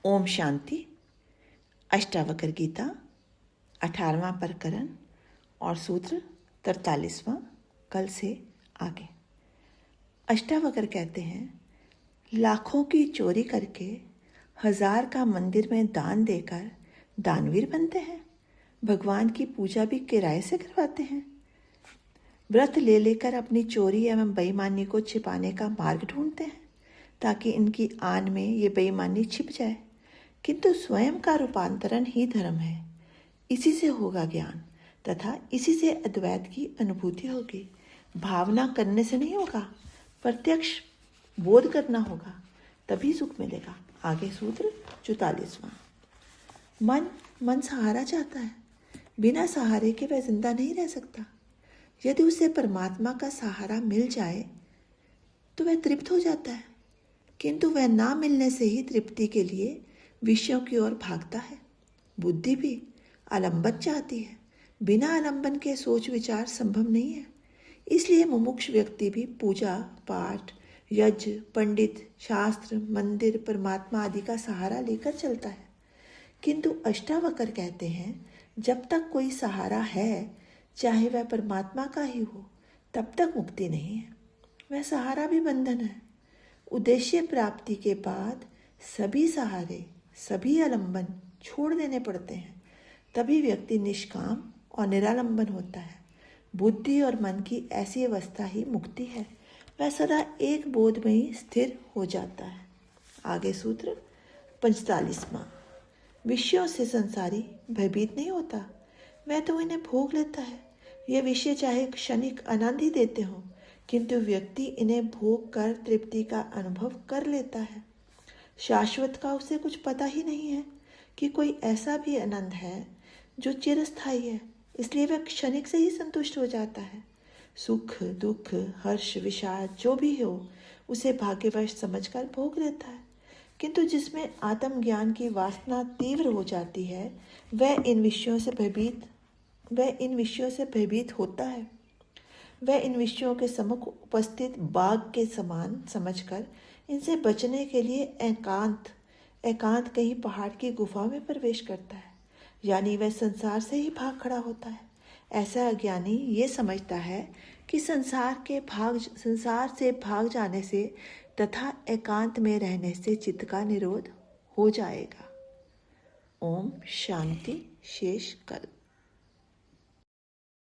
ओम शांति। अष्टावक्र गीता 18वां प्रकरण और सूत्र 43वां कल से आगे। अष्टावक्र कहते हैं, लाखों की चोरी करके 1000 का मंदिर में दान देकर दानवीर बनते हैं। भगवान की पूजा भी किराए से करवाते हैं। व्रत ले लेकर अपनी चोरी एवं बेईमानी को छिपाने का मार्ग ढूंढते हैं ताकि इनकी आन में ये बेईमानी छिप जाए। किंतु स्वयं का रूपांतरण ही धर्म है। इसी से होगा ज्ञान तथा इसी से अद्वैत की अनुभूति होगी। भावना करने से नहीं होगा, प्रत्यक्ष बोध करना होगा, तभी सुख मिलेगा। आगे सूत्र 44वां। मन सहारा चाहता है, बिना सहारे के वह जिंदा नहीं रह सकता। यदि उसे परमात्मा का सहारा मिल जाए तो वह तृप्त हो जाता है, किंतु वह ना मिलने से ही तृप्ति के लिए विषयों की ओर भागता है। बुद्धि भी आलंबन चाहती है, बिना आलंबन के सोच विचार संभव नहीं है। इसलिए मुमुक्ष व्यक्ति भी पूजा पाठ, यज्ञ, पंडित, शास्त्र, मंदिर, परमात्मा आदि का सहारा लेकर चलता है। किंतु अष्टावक्र कहते हैं, जब तक कोई सहारा है, चाहे वह परमात्मा का ही हो, तब तक मुक्ति नहीं है। वह सहारा भी बंधन है। उद्देश्य प्राप्ति के बाद सभी सहारे, सभी आलंबन छोड़ देने पड़ते हैं, तभी व्यक्ति निष्काम और निरालंबन होता है। बुद्धि और मन की ऐसी अवस्था ही मुक्ति है। वह सदा एक बोध में ही स्थिर हो जाता है। आगे सूत्र 45वां। विषयों से संसारी भयभीत नहीं होता, वह तो इन्हें भोग लेता है। यह विषय चाहे क्षणिक आनंद ही देते हों, किंतु व्यक्ति इन्हें भोग कर तृप्ति का अनुभव कर लेता है। शाश्वत का उसे कुछ पता ही नहीं है कि कोई ऐसा भी आनंद है जो चिरस्थायी है, इसलिए वह क्षणिक से ही संतुष्ट हो जाता है। सुख, दुख, हर्ष, विषाद जो भी हो, उसे भाग्यवश समझकर भोग लेता है। किंतु जिसमें आत्मज्ञान की वासना तीव्र हो जाती है, वह इन विषयों से भयभीत होता है। वह इन विषयों के सम्मुख उपस्थित बाघ के समान समझकर इनसे बचने के लिए एकांत कहीं पहाड़ की गुफा में प्रवेश करता है, यानी वह संसार से ही भाग खड़ा होता है। ऐसा अज्ञानी ये समझता है कि संसार से भाग जाने से तथा एकांत में रहने से चित्त का निरोध हो जाएगा। ओम शांति। शेष कल।